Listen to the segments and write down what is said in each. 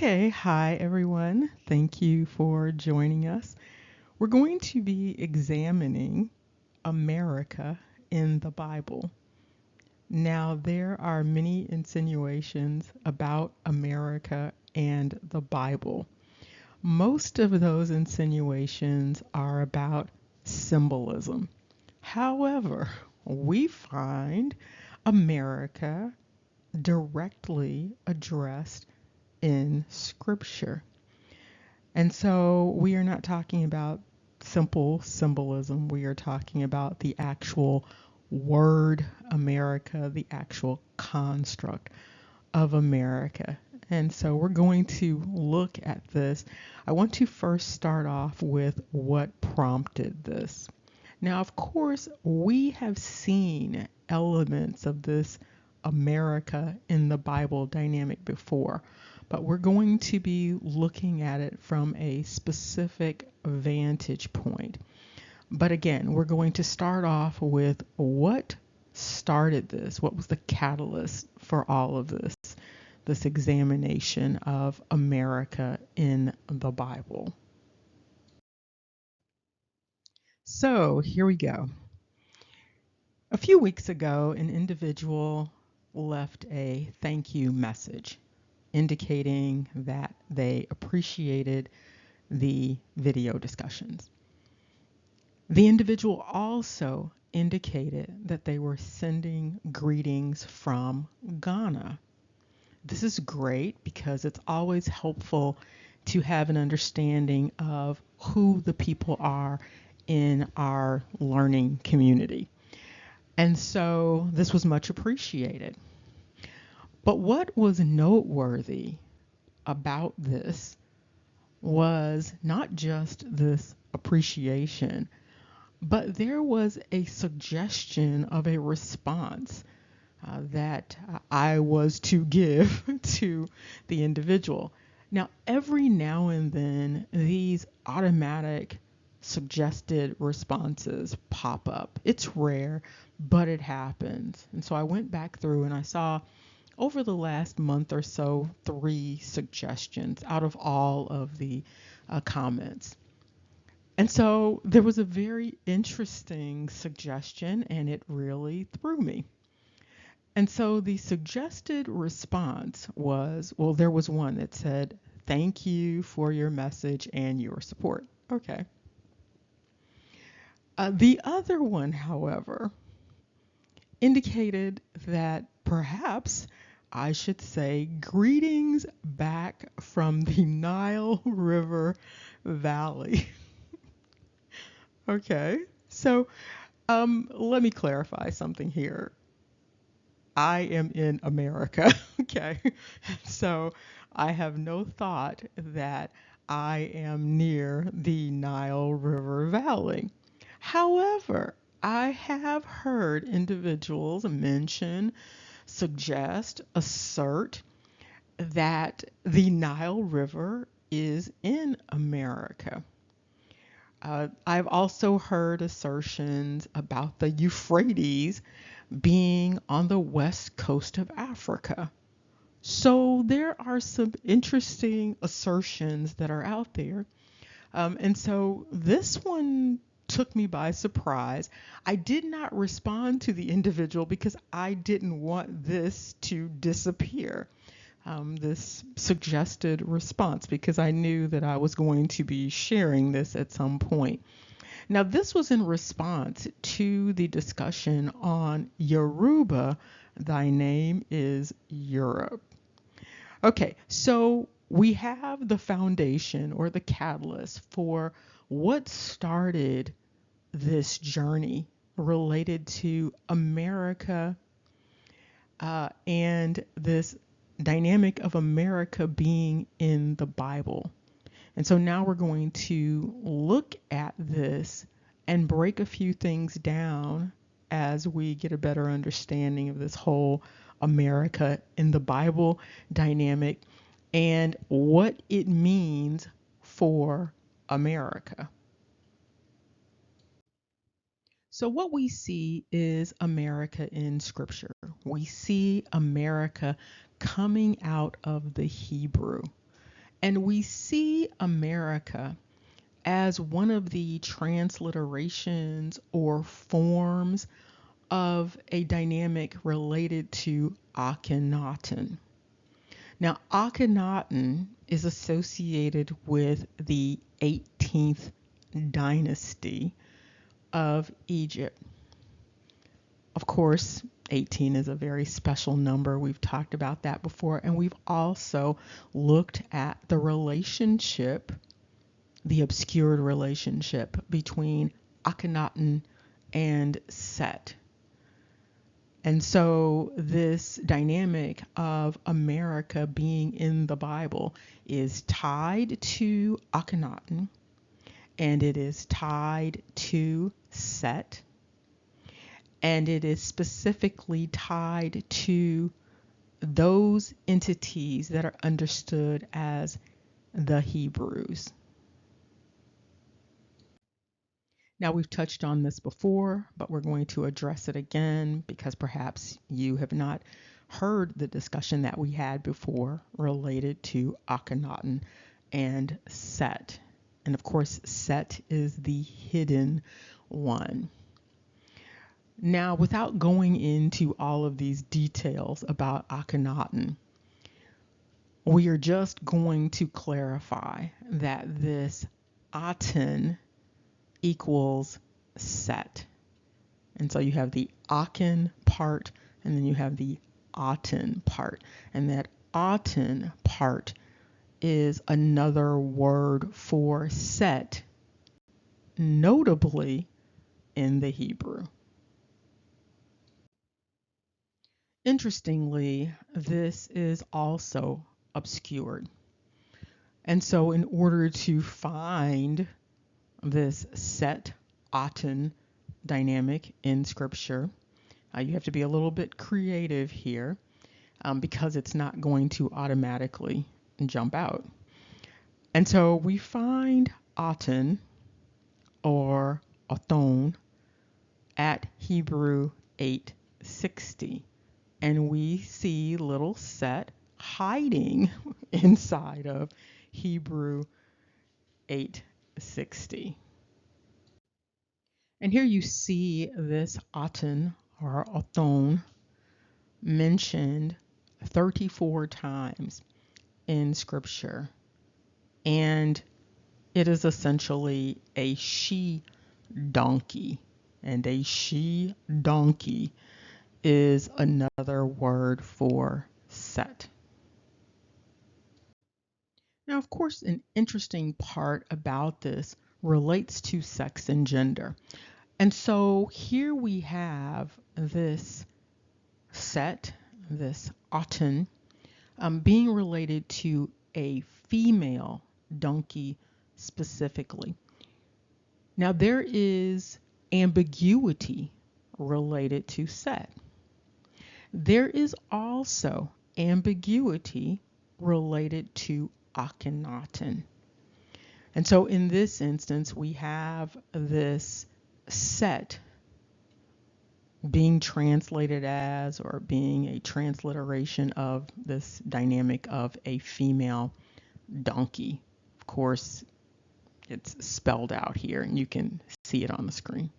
Okay, hi everyone. Thank you for joining us. We're going to be examining America in the Bible. Now, there are many insinuations about America and the Bible. Most of those insinuations are about symbolism. However, we find America directly addressed in Scripture. And so we are not talking about simple symbolism. We are talking about the actual word America, the actual construct of America. And so we're going to look at this. I want to first start off with what prompted this. Now, of course, we have seen elements of this America in the Bible dynamic before, but we're going to be looking at it from a specific vantage point. But again, we're going to start off with what started this? What was the catalyst for all of this examination of America in the Bible? So here we go. A few weeks ago, an individual left a thank you message indicating that they appreciated the video discussions. The individual also indicated that they were sending greetings from Ghana. This is great because it's always helpful to have an understanding of who the people are in our learning community. And so this was much appreciated. But what was noteworthy about this was not just this appreciation, but there was a suggestion of a response that I was to give to the individual. Now, every now and then, these automatic suggested responses pop up. It's rare, but it happens. And so I went back through and I saw over the last month or so 3 suggestions out of all of the comments. And so there was a very interesting suggestion, and it really threw me. And so the suggested response was, well, there was one that said, "Thank you for your message and your support." Okay. The other one, however, indicated that perhaps I should say greetings back from the Nile River Valley. Okay. So let me clarify something here. I am in America. Okay. So I have no thought that I am near the Nile River Valley. However, I have heard individuals mention, suggest, assert that the Nile River is in America. I've also heard assertions about the Euphrates being on the west coast of Africa. So there are some interesting assertions that are out there. And so this one took me by surprise. I did not respond to the individual because I didn't want this to disappear, this suggested response, because I knew that I was going to be sharing this at some point. Now, this was in response to the discussion on Yoruba, thy name is Europe. Okay, so we have the foundation or the catalyst for what started this journey related to America and this dynamic of America being in the Bible. And so now we're going to look at this and break a few things down as we get a better understanding of this whole America in the Bible dynamic and what it means for America. So, what we see is America in Scripture. We see America coming out of the Hebrew. And we see America as one of the transliterations or forms of a dynamic related to Akhen-Aten. Now, Akhenaten is associated with the 18th dynasty of Egypt. Of course, 18 is a very special number. We've talked about that before, and we've also looked at the relationship, the obscured relationship between Akhenaten and Set. And so this dynamic of America being in the Bible is tied to Akhenaten, and it is tied to Set, and it is specifically tied to those entities that are understood as the Hebrews. Now, we've touched on this before, but we're going to address it again because perhaps you have not heard the discussion that we had before related to Akhenaten and Set. And of course, Set is the hidden one. Now, without going into all of these details about Akhenaten, we are just going to clarify that this Aten equals Set. And so you have the Akhen part, and then you have the Aten part. And that Aten part is another word for Set, notably in the Hebrew. Interestingly, this is also obscured. And so in order to find this Set Aten dynamic in Scripture, you have to be a little bit creative here because it's not going to automatically jump out. And so we find Aten or Aton at Hebrew 860. And we see little Set hiding inside of Hebrew 860. And here you see this Aten or Aton mentioned 34 times in Scripture. And it is essentially a she donkey. And a she donkey is another word for Set. Now, of course, an interesting part about this relates to sex and gender. And so here we have this Set, this Aten, being related to a female donkey specifically. Now, there is ambiguity related to Set. There is also ambiguity related to Akhenaten. And so in this instance, we have this Set being translated as, or being a transliteration of, this dynamic of a female donkey. Of course, it's spelled out here and you can see it on the screen.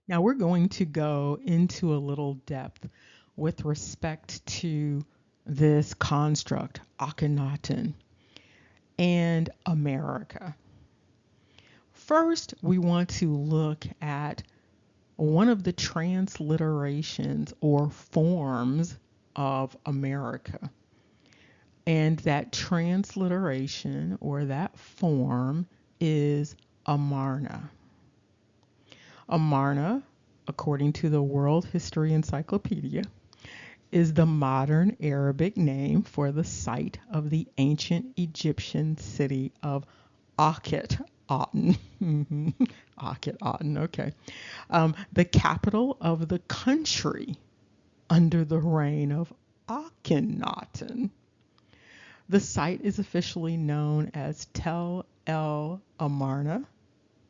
Now we're going to go into a little depth with respect to this construct, Akhenaten, and America. First, we want to look at one of the transliterations or forms of America. And that transliteration or that form is Amarna. Amarna, according to the World History Encyclopedia, is the modern Arabic name for the site of the ancient Egyptian city of Akhen-Aten. Akhen-Aten, okay. The capital of the country under the reign of Akhen-Aten. The site is officially known as Tel El Amarna,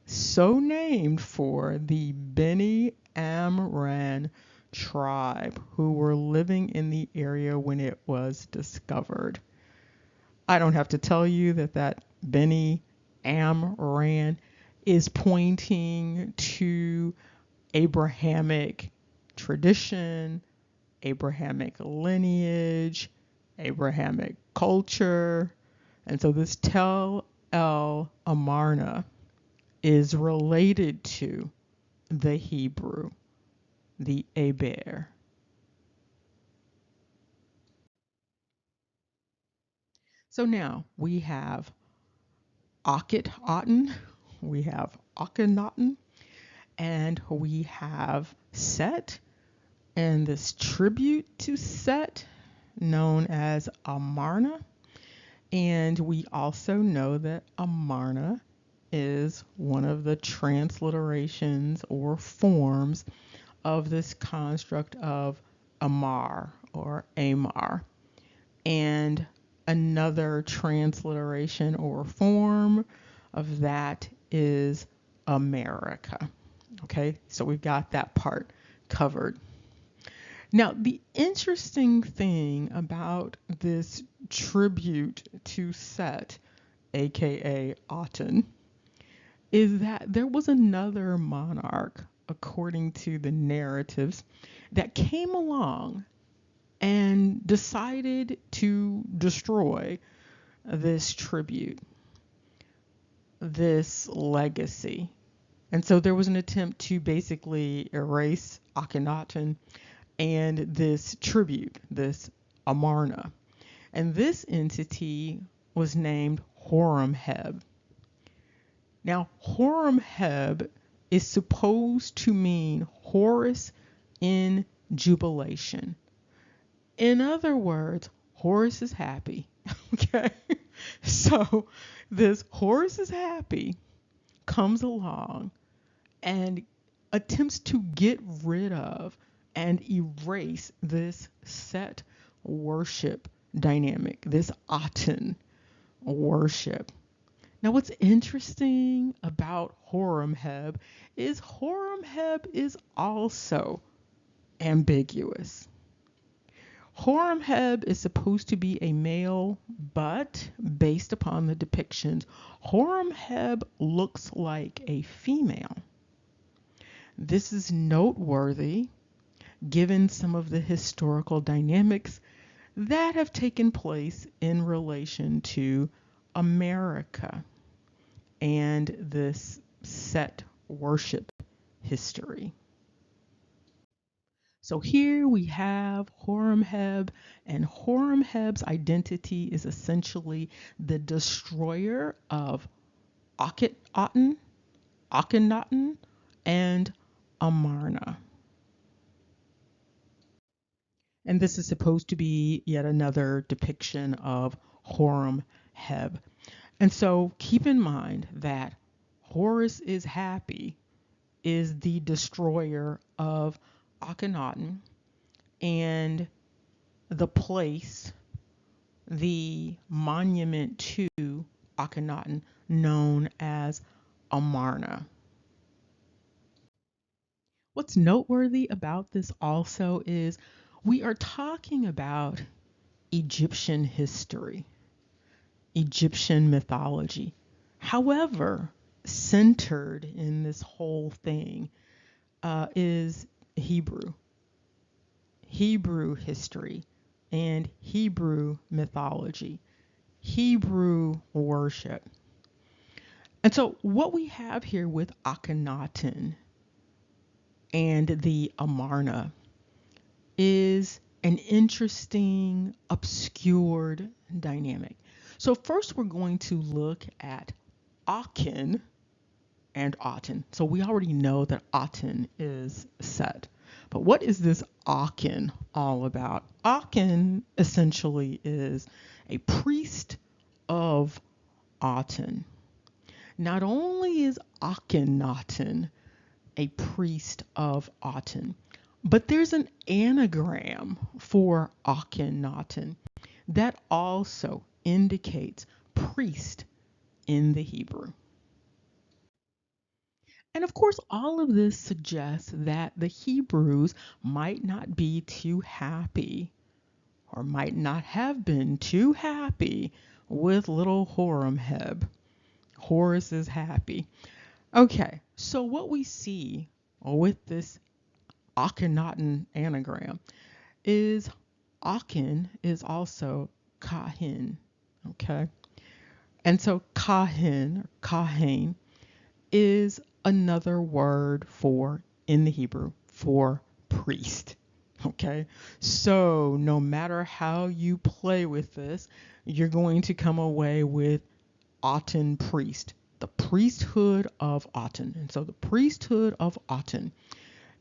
so named for the Beni Amran tribe who were living in the area when it was discovered. I don't have to tell you that Beni Amran is pointing to Abrahamic tradition, Abrahamic lineage, Abrahamic culture. And so this Tel El Amarna is related to the Hebrew, the Eber. So now we have Akhet-Aten, we have Akhen-Aten, and we have Set, and this tribute to Set known as Amarna. And we also know that Amarna is one of the transliterations or forms of this construct of Amar or Amar. And another transliteration or form of that is America. Okay, so we've got that part covered. Now, the interesting thing about this tribute to Set, aka Aten, is that there was another monarch, according to the narratives, that came along and decided to destroy this tribute, this legacy. And so there was an attempt to basically erase Akhenaten and this tribute, this Amarna. And this entity was named Horemheb. Now, Horemheb is supposed to mean Horus in jubilation. In other words, Horus is happy. Okay? So this Horus is happy comes along and attempts to get rid of and erase this Set worship dynamic, this Aten worship. Now, what's interesting about Horemheb is also ambiguous. Horemheb is supposed to be a male, but based upon the depictions, Horemheb looks like a female. This is noteworthy given some of the historical dynamics that have taken place in relation to America and this Set worship history. So here we have Horemheb, and Horemheb's identity is essentially the destroyer of Akhet-Aten, Akhenaten, and Amarna. And this is supposed to be yet another depiction of Horemheb. And so keep in mind that Horus is happy is the destroyer of Akhenaten, and the place, the monument to Akhenaten known as Amarna. What's noteworthy about this also is we are talking about Egyptian history, Egyptian mythology. However, centered in this whole thing is Hebrew history and Hebrew mythology, Hebrew worship. And so what we have here with Akhenaten and the Amarna is an interesting, obscured dynamic. So first we're going to look at Akhen and Aten. So we already know that Aten is Set. But what is this Akhen all about? Akhen essentially is a priest of Aten. Not only is Akhenaten a priest of Aten, but there's an anagram for Akhenaten that also indicates priest in the Hebrew. And of course, all of this suggests that the Hebrews might not be too happy or might not have been too happy with little Horemheb. Horus is happy. Okay, so what we see with this Akhenaten anagram is Achen is also Kahin. Okay, and so Kahin is another word for, in the Hebrew, for priest. Okay, so no matter how you play with this, you're going to come away with Aten priest, the priesthood of Aten. And so the priesthood of Aten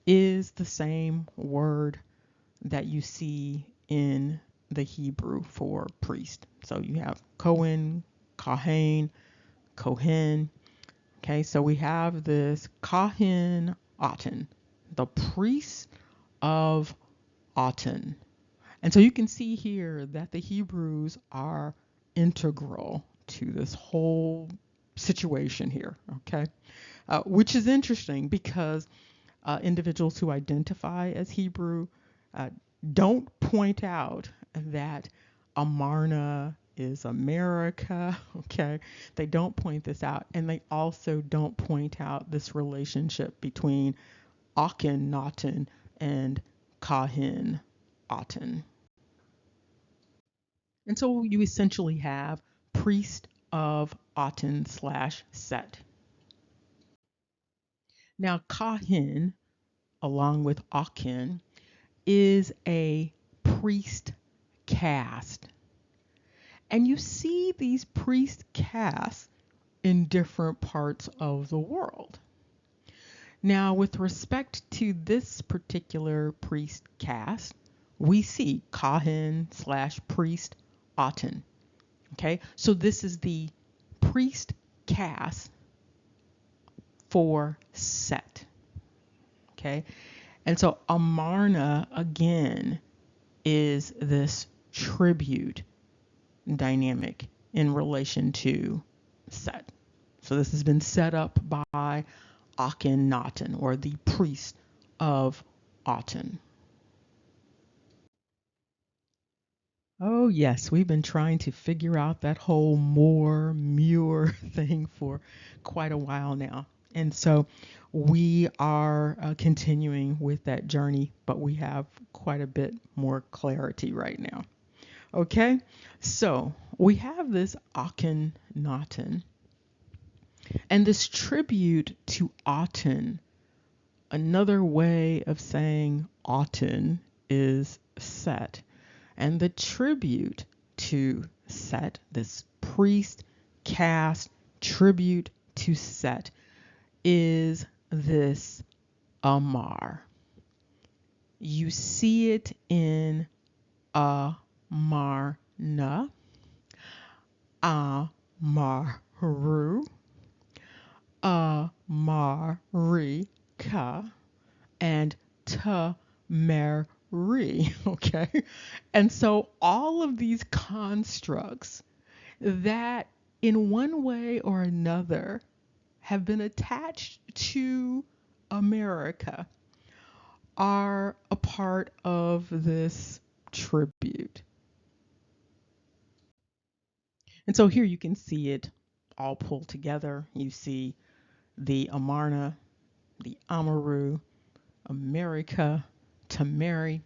is the same word that you see in the Hebrew for priest. So you have Cohen, Kahin, Kohen. Okay, so we have this Akhen-Aten, the priest of Aten. And so you can see here that the Hebrews are integral to this whole situation here, okay? Which is interesting because individuals who identify as Hebrew uh, don't point out that Amarna is America, okay? They don't point this out, and they also don't point out this relationship between Akhenaten and Kahin-Aten. And so you essentially have priest of Aten slash Set. Now, Kahin, along with Akin, is a priest caste. And you see these priest castes in different parts of the world. Now, with respect to this particular priest caste, we see Kahin slash priest Aten. Okay, so this is the priest caste for Set. Okay, and so Amarna again is this tribute dynamic in relation to Set. So this has been set up by Akhen-Aten, or the priest of Aten. Oh, yes, we've been trying to figure out that whole more, Muir thing for quite a while now. And so we are continuing with that journey, but we have quite a bit more clarity right now. Okay, so we have this Akhen-Aten and this tribute to Aten. Another way of saying Aten is Set. And the tribute to Set, this priest caste tribute to Set, is this Amar. You see it in Amarna, Amaru, Amarika, and Tamari. Okay. And so all of these constructs that in one way or another have been attached to America are a part of this tribute. And so here you can see it all pulled together. You see the Amarna, the Amaru, America, Tamari.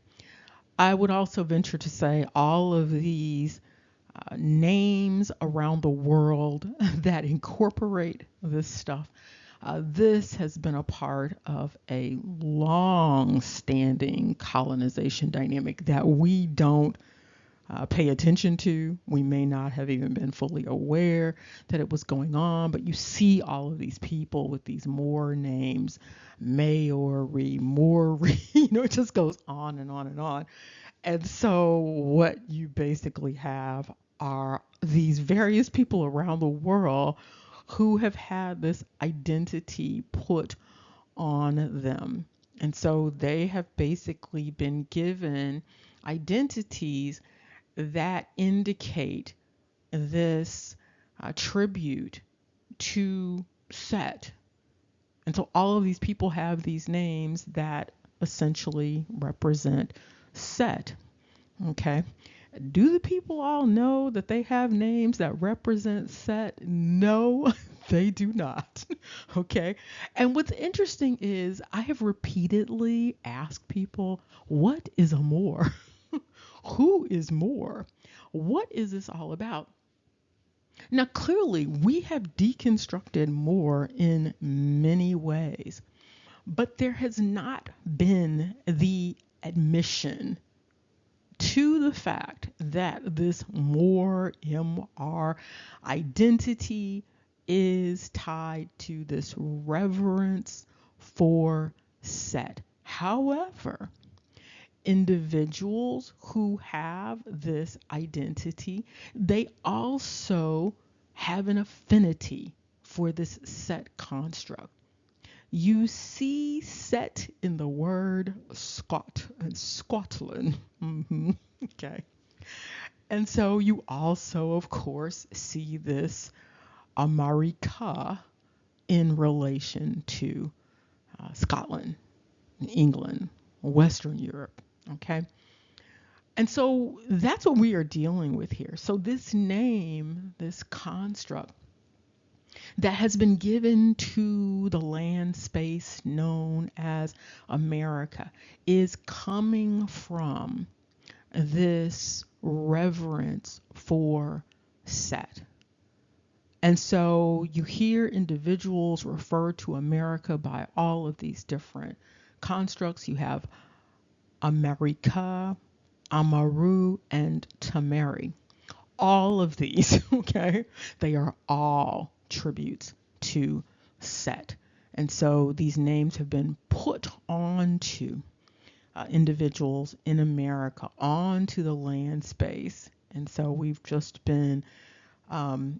I would also venture to say all of these names around the world that incorporate this stuff. This has been a part of a long standing colonization dynamic that we don't pay attention to. We may not have even been fully aware that it was going on, but you see all of these people with these more names, Maori, Mori, it just goes on and on and on. And so what you basically have are these various people around the world who have had this identity put on them. And so they have basically been given identities that indicate this tribute to Set And so all of these people have these names that essentially represent Set. Okay. Do the people all know that they have names that represent Set? No, they do not. Okay. And what's interesting is I have repeatedly asked people, what is Amor? Who is More? What is this all about? Now, clearly, we have deconstructed More in many ways, but there has not been the admission to the fact that this More MR identity is tied to this reverence for Set. However, individuals who have this identity, they also have an affinity for this Set construct. You see Set in the word Scotland. Okay. And so you also, of course, see this America in relation to Scotland, England, Western Europe. Okay. And so that's what we are dealing with here. So this name, this construct that has been given to the land space known as America is coming from this reverence for Set. And so you hear individuals refer to America by all of these different constructs. You have America, Amaru, and Tamari. All of these, okay, they are all tributes to Set. And so these names have been put onto individuals in America, onto the land space. And so we've just been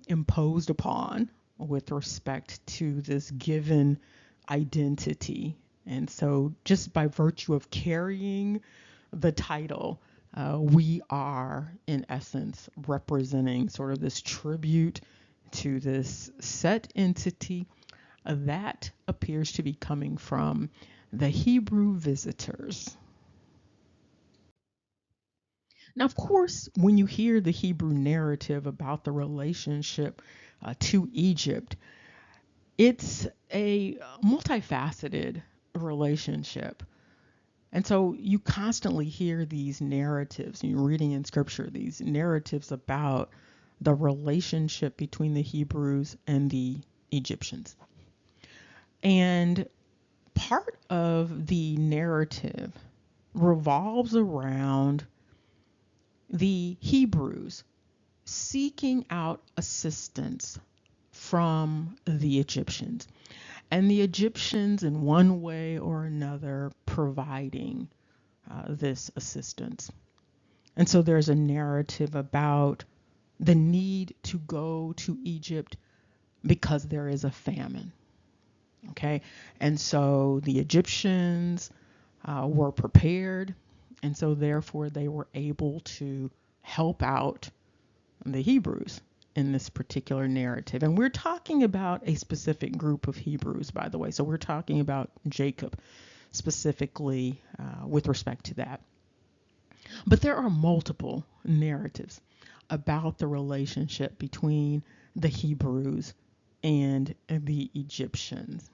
imposed upon with respect to this given identity. And so, just by virtue of carrying the title, we are, in essence, representing sort of this tribute to this Set entity that appears to be coming from the Hebrew visitors. Now, of course, when you hear the Hebrew narrative about the relationship to Egypt, it's a multifaceted relationship. And so you constantly hear these narratives, and you're reading in scripture, these narratives about the relationship between the Hebrews and the Egyptians. And part of the narrative revolves around the Hebrews seeking out assistance from the Egyptians, and the Egyptians, in one way or another, providing this assistance. And so there's a narrative about the need to go to Egypt because there is a famine. Okay, and so the Egyptians were prepared, and so therefore they were able to help out the Hebrews in this particular narrative. And we're talking about a specific group of Hebrews, by the way. So we're talking about Jacob specifically with respect to that. But there are multiple narratives about the relationship between the Hebrews and the Egyptians.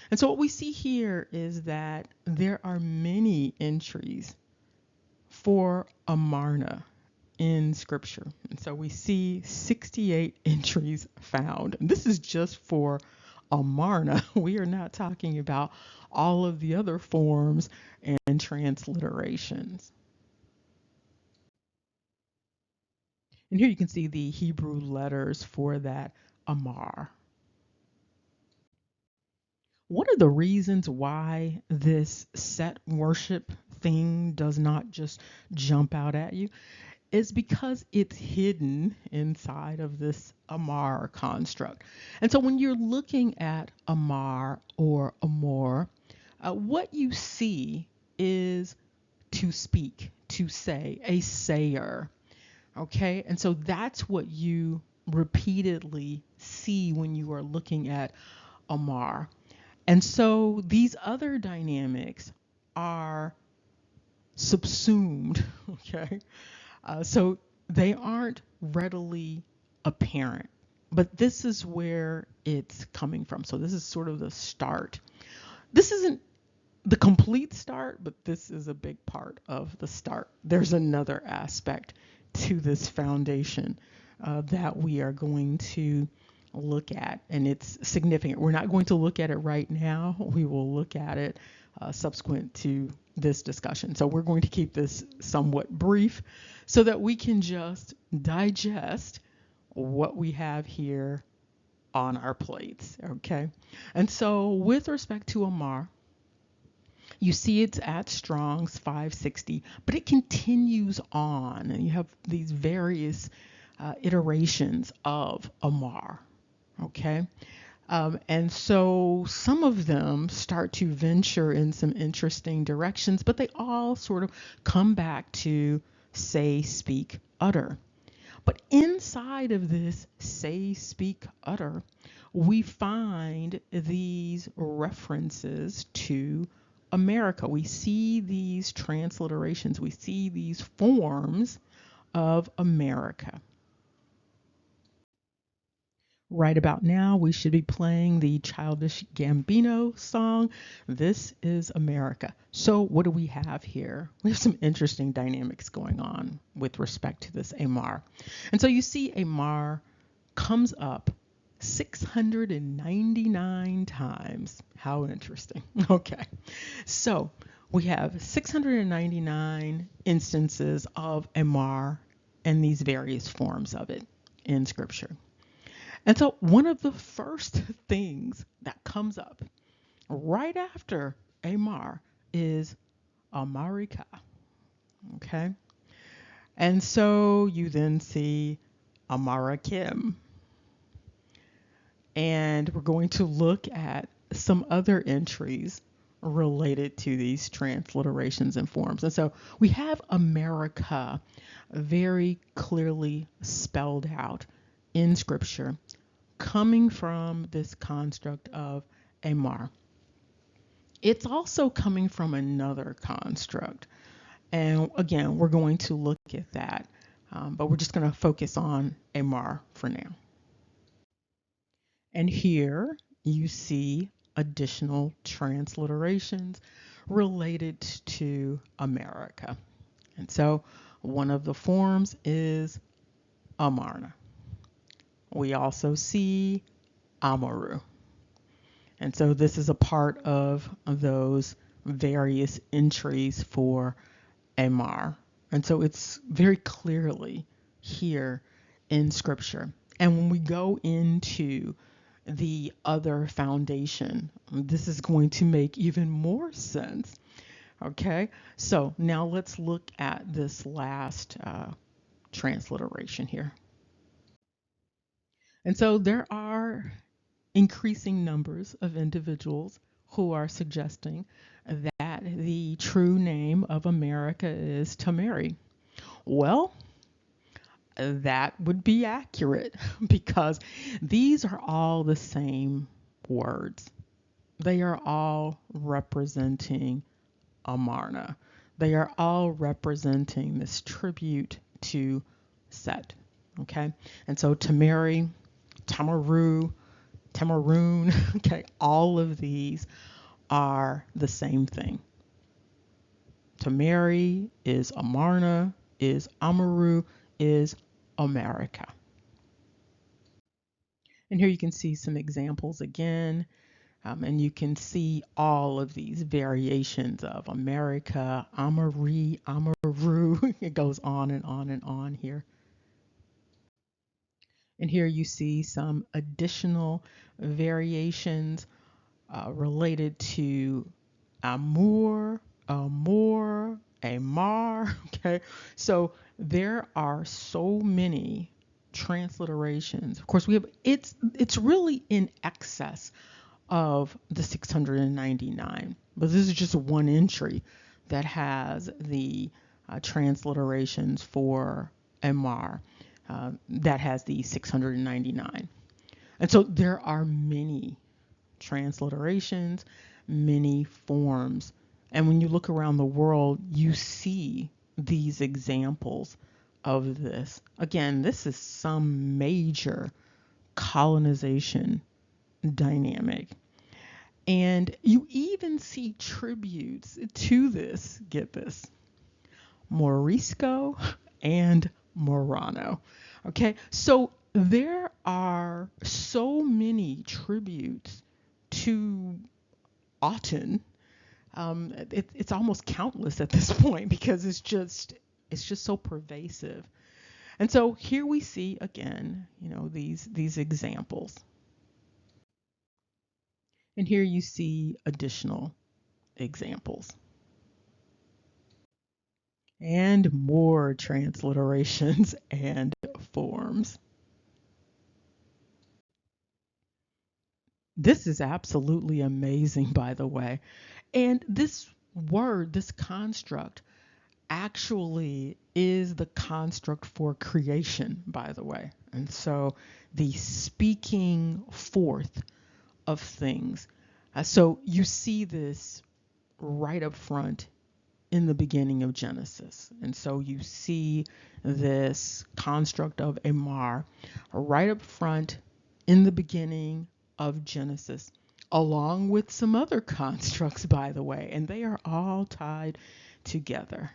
And so what we see here is that there are many entries for Amarna in scripture. And so we see 68 entries found. And this is just for Amarna. We are not talking about all of the other forms and transliterations. And here you can see the Hebrew letters for that Amar. One of the reasons why this Set worship thing does not just jump out at you is because it's hidden inside of this Amar construct. And so when you're looking at Amar or Amor, what you see is to speak, to say, a sayer. Okay, and so that's what you repeatedly see when you are looking at Amar. And so these other dynamics are subsumed, okay? So they aren't readily apparent. But this is where it's coming from. So this is sort of the start. This isn't the complete start, but this is a big part of the start. There's another aspect to this foundation that we are going to look at, and it's significant. We're not going to look at it right now. We will look at it subsequent to this discussion. So we're going to keep this somewhat brief so that we can just digest what we have here on our plates, okay? And so with respect to Amar, you see it's at Strong's 560, but it continues on, and you have these various iterations of Amar, okay? And so some of them start to venture in some interesting directions, but they all sort of come back to say, speak, utter. But inside of this say, speak, utter, we find these references to America. We see these transliterations, we see these forms of America. Right about now, we should be playing the Childish Gambino song, This is America. So what do we have here? We have some interesting dynamics going on with respect to this Amar. And so you see Amar comes up 699 times. How interesting. Okay. So we have 699 instances of Amar and these various forms of it in Scripture. And so one of the first things that comes up right after Amar is Amarika. Okay. And so you then see Amarakim. And we're going to look at some other entries related to these transliterations and forms. And so we have America very clearly spelled out in Scripture, coming from this construct of Amar. It's also coming from another construct. And again, we're going to look at that, but we're just going to focus on Amar for now. And here you see additional transliterations related to America. And so one of the forms is Amarna. We also see Amaru. And so this is a part of those various entries for Amar. And so it's very clearly here in Scripture. And when we go into the other foundation, this is going to make even more sense. Okay, so now let's look at this last transliteration here. And so there are increasing numbers of individuals who are suggesting that the true name of America is Tamari. Well, that would be accurate because these are all the same words. They are all representing Amarna. They are all representing this tribute to Set. Okay, and so Tamari, Tamaru, Tamaroon, okay, all of these are the same thing. Tamari is Amarna, is Amaru, is America. And here you can see some examples again, and you can see all of these variations of America, Amari, Amaru. It goes on and on and on here. And here you see some additional variations related to Amur, Amor, Amar. Okay, so there are so many transliterations. Of course, we have it's really in excess of the 699, but this is just one entry that has the transliterations for Amar that has the 699. And so there are many transliterations, many forms. And when you look around the world, you see these examples of this. Again, this is some major colonization dynamic. And you even see tributes to this, get this, Morisco and Murano. Okay, so there are so many tributes to Aten. It's almost countless at this point because it's just so pervasive. And so here we see again, these examples. And here you see additional examples. And more transliterations and forms. This is absolutely amazing, by the way. And this word, this construct, actually is the construct for creation, by the way. And so the speaking forth of things. So you see this right up front in the beginning of Genesis. And so you see this construct of Amar right up front in the beginning of Genesis, along with some other constructs, by the way, and they are all tied together.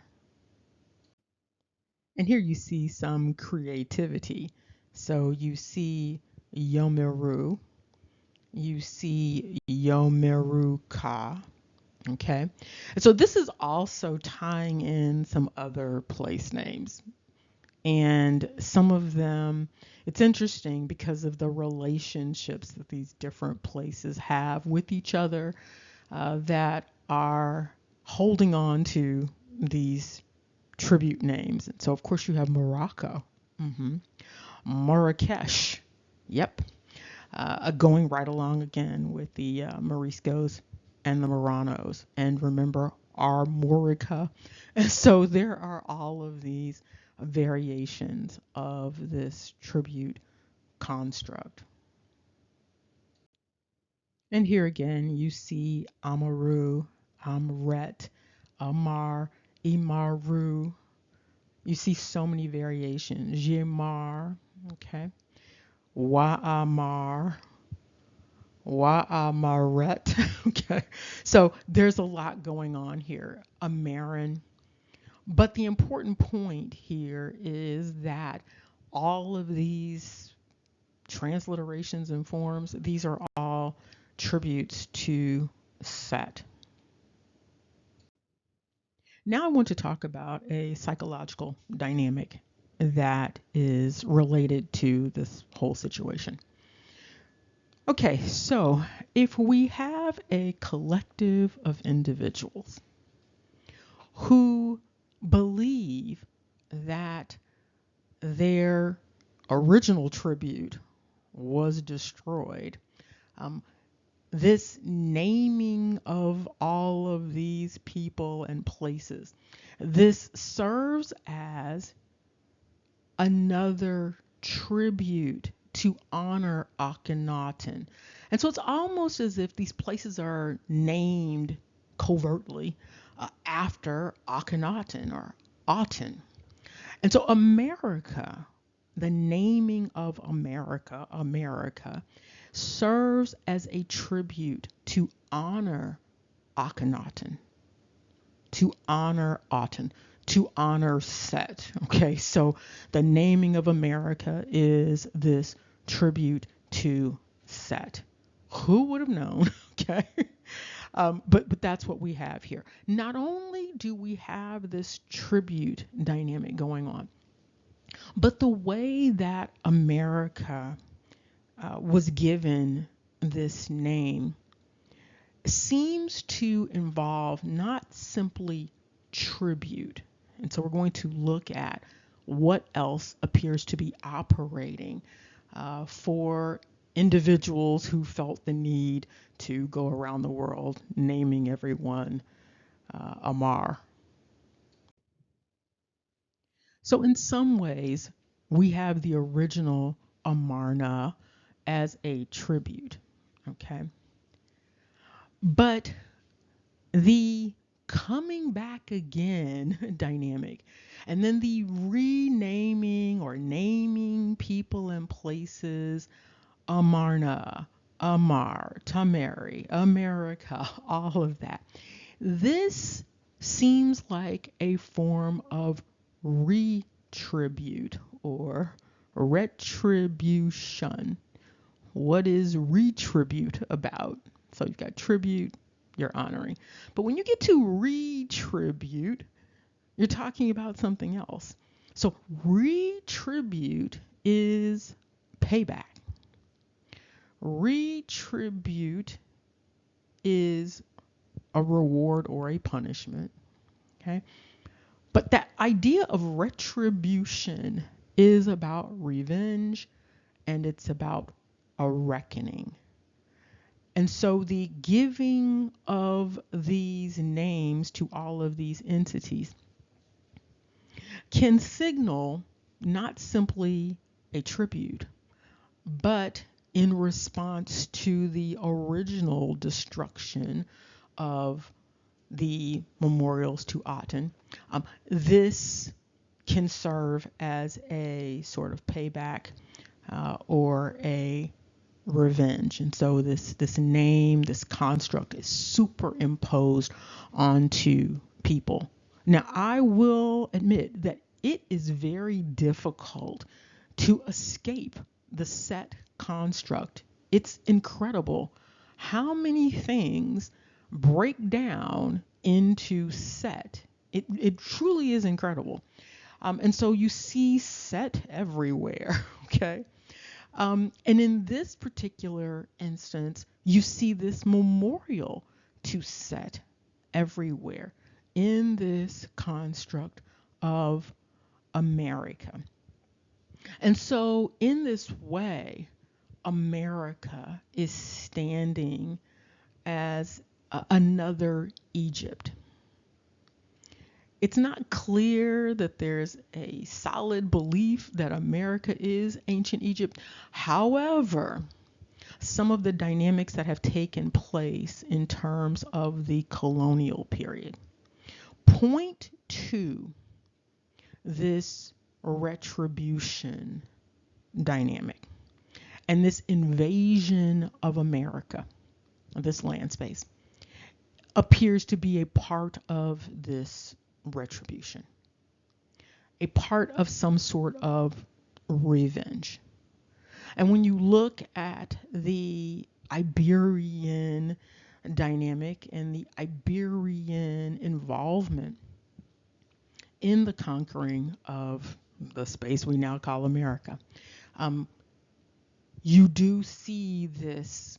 And here you see some creativity. So you see Yomeru, you see Yomeruka. Okay. And so this is also tying in some other place names. And some of them, it's interesting because of the relationships that these different places have with each other that are holding on to these tribute names. And so, of course, you have Morocco, Marrakesh. Yep. Going right along again with the Moriscos and the Muranos. And remember, Armorica. And so there are all of these variations of this tribute construct. And here again, you see Amaru, Amret, Amar, Imaru. You see so many variations. Jemar, okay. Wa'amar, Wa'amaret. Okay. So there's a lot going on here. Amarin. But the important point here is that all of these transliterations and forms, these are all tributes to Set. Now I want to talk about a psychological dynamic that is related to this whole situation. Okay, so if we have a collective of individuals who believe that their original tribute was destroyed, this naming of all of these people and places, this serves as another tribute to honor Akhen-Aten. And so it's almost as if these places are named covertly after Akhen-Aten or Aten. And so America, the naming of America, serves as a tribute to honor Akhenaten, to honor Aten, to honor Set. Okay, so the naming of America is this tribute to Set. Who would have known? Okay. But that's what we have here. Not only do we have this tribute dynamic going on, but the way that America was given this name seems to involve not simply tribute. And so we're going to look at what else appears to be operating for individuals who felt the need to go around the world naming everyone Amar. So in some ways, we have the original Amarna as a tribute. Okay. But the coming back again dynamic, and then the renaming or naming people and places, Amarna, Amar, Tamari, America, all of that. This seems like a form of retribute or retribution. What is retribute about? So you've got tribute, you're honoring. But when you get to retribute, you're talking about something else. So retribute is payback. Retribute is a reward or a punishment. Okay. But that idea of retribution is about revenge, and it's about a reckoning. And so the giving of these names to all of these entities can signal not simply a tribute, but in response to the original destruction of the memorials to Aten. This can serve as a sort of payback or a revenge. And so this name, this construct is superimposed onto people. Now, I will admit that it is very difficult to escape the Set construct. It's incredible how many things break down into Set. It truly is incredible. And so you see Set everywhere, okay? And in this particular instance, you see this memorial to Set everywhere in this construct of America. And so, in this way, America is standing as another Egypt. It's not clear that there's a solid belief that America is ancient Egypt. However, some of the dynamics that have taken place in terms of the colonial period point to this retribution dynamic and this invasion of America, this land space, appears to be a part of this retribution, a part of some sort of revenge. And when you look at the Iberian dynamic and the Iberian involvement in the conquering of the space we now call America, you do see this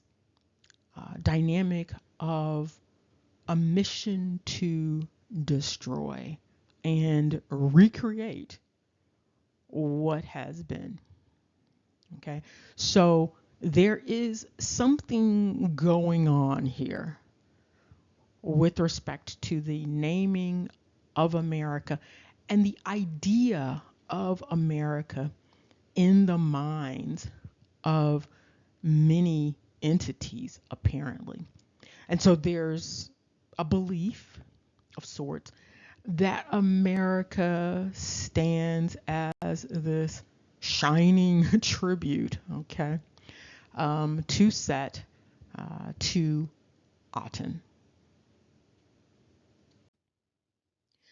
dynamic of a mission to destroy and recreate what has been. Okay, so there is something going on here with respect to the naming of America and the idea of America in the minds of many entities, apparently. And so there's a belief of sorts that America stands as this shining tribute, okay, to Set, to Aten.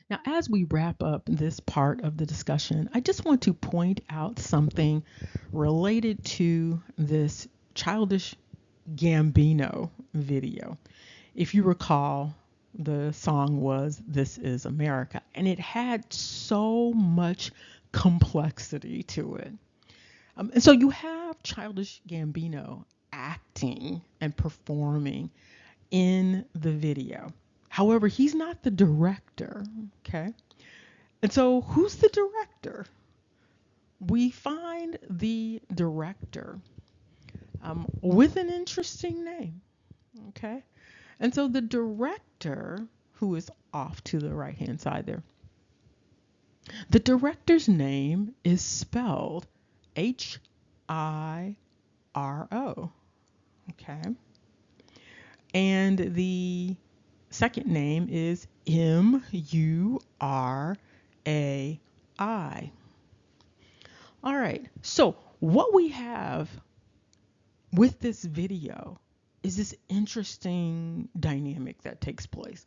Now, as we wrap up this part of the discussion, I just want to point out something related to this Childish Gambino video. If you recall, the song was This Is America, and it had so much complexity to it. And so you have Childish Gambino acting and performing in the video. However, he's not the director, okay? And so who's the director? We find the director with an interesting name, okay? And so the director, who is off to the right-hand side there, the director's name is spelled Hiro, okay? And the second name is Murai. All right, so what we have with this video is this interesting dynamic that takes place.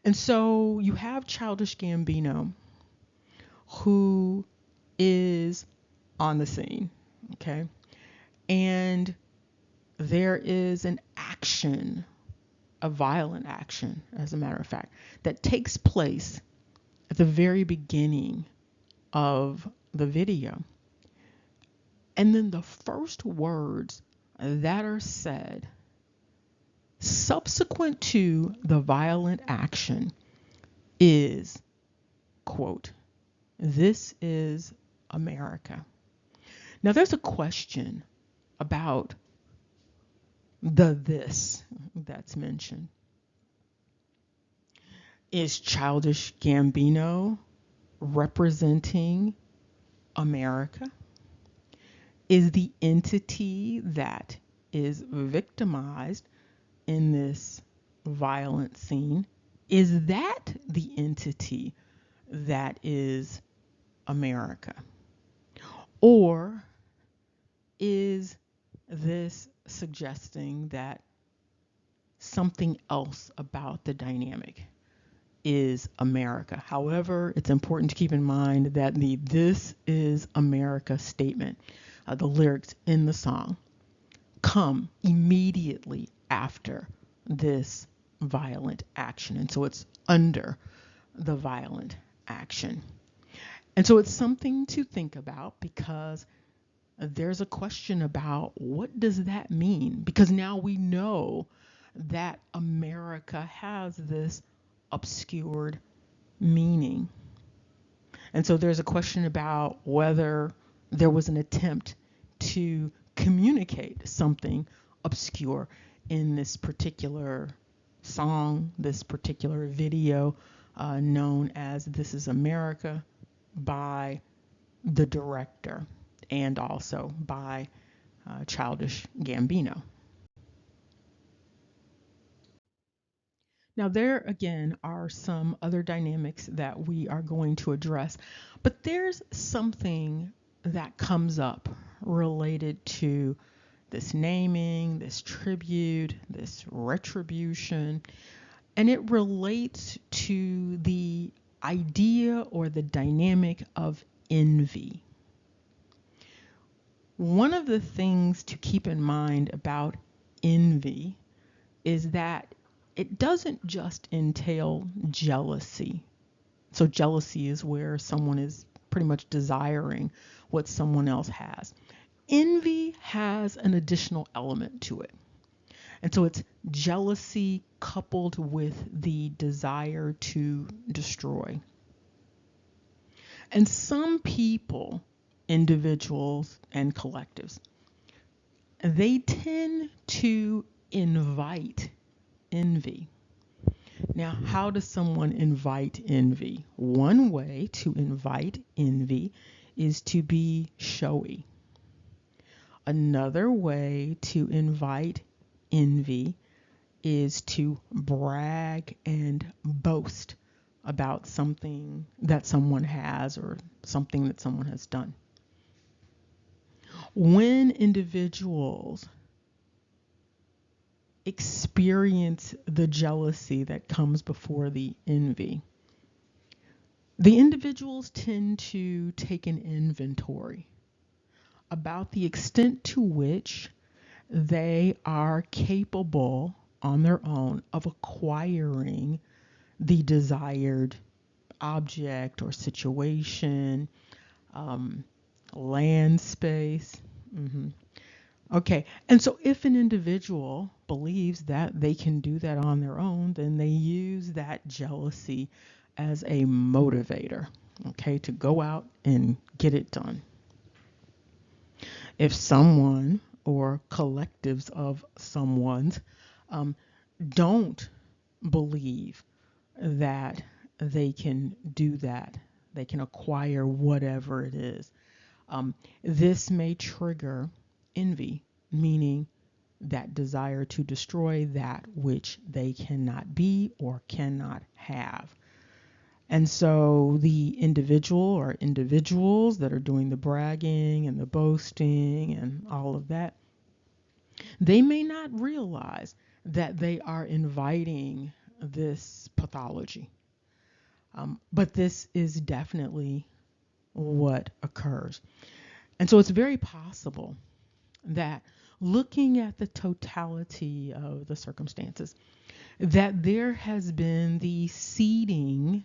And so you have Childish Gambino, who is on the scene, okay? And there is an action, a violent action, as a matter of fact, that takes place at the very beginning of the video. And then the first words that are said subsequent to the violent action is, quote, "This is America." Now there's a question about the this that's mentioned. Is Childish Gambino representing America? Is the entity that is victimized in this violent scene, is that the entity that is America? Or is this suggesting that something else about the dynamic is America? However, it's important to keep in mind that the "This is America" statement, the lyrics in the song, come immediately after this violent action. And so it's under the violent action. And so it's something to think about, because there's a question about what does that mean? Because now we know that America has this obscured meaning. And so there's a question about whether there was an attempt to communicate something obscure in this particular song, this particular video, known as "This is America" by the director and also by Childish Gambino. Now, there again are some other dynamics that we are going to address, but there's something that comes up related to this naming, this tribute, this retribution, and it relates to the idea or the dynamic of envy. One of the things to keep in mind about envy is that it doesn't just entail jealousy. So jealousy is where someone is pretty much desiring what someone else has. Envy has an additional element to it. And so it's jealousy coupled with the desire to destroy. And some people, individuals and collectives, they tend to invite envy. Now, how does someone invite envy? One way to invite envy is to be showy. Another way to invite envy is to brag and boast about something that someone has or something that someone has done. When individuals experience the jealousy that comes before the envy, the individuals tend to take an inventory about the extent to which they are capable on their own of acquiring the desired object or situation, land space. Okay, and so if an individual believes that they can do that on their own, then they use that jealousy as a motivator, okay, to go out and get it done. If someone or collectives of someone's don't believe that they can do that, they can acquire whatever it is, this may trigger envy, meaning that desire to destroy that which they cannot be or cannot have. And so the individual or individuals that are doing the bragging and the boasting and all of that, they may not realize that they are inviting this pathology. But this is definitely what occurs. And so it's very possible that looking at the totality of the circumstances, that there has been the seeding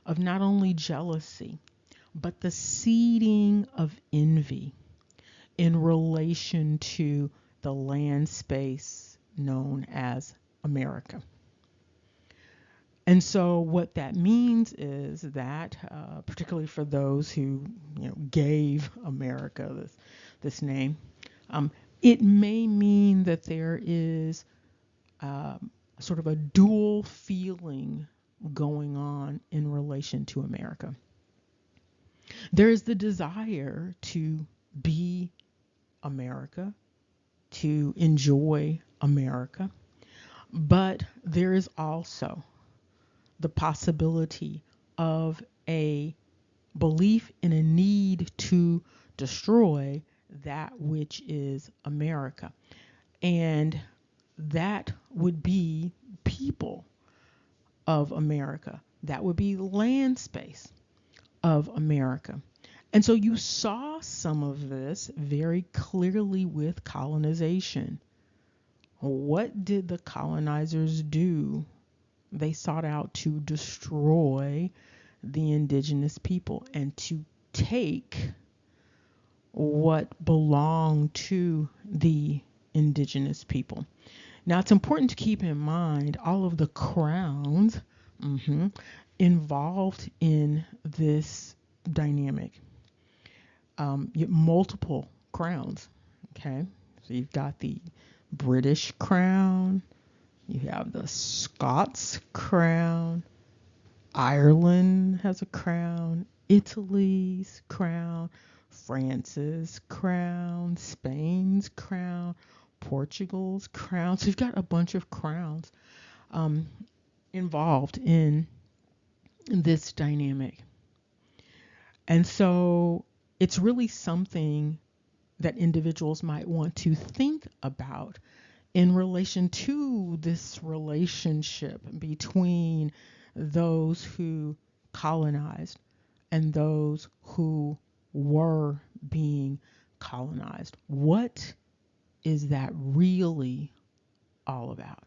of not only jealousy, but the seeding of envy in relation to the land space known as America. And so what that means is that, particularly for those who gave America this name, it may mean that there is sort of a dual feeling going on in relation to America. There is the desire to be America, to enjoy America, but there is also the possibility of a belief in a need to destroy that which is America. And that would be people of America. That would be land space of America. And so you saw some of this very clearly with colonization. What did the colonizers do? They sought out to destroy the indigenous people and to take what belonged to the indigenous people. Now, it's important to keep in mind all of the crowns involved in this dynamic. You have multiple crowns, okay? So you've got the British crown, you have the Scots crown, Ireland has a crown, Italy's crown, France's crown, Spain's crown, Portugal's crown. So you've got a bunch of crowns involved in this dynamic. And so it's really something that individuals might want to think about in relation to this relationship between those who colonized and those who were being colonized. What is that really all about?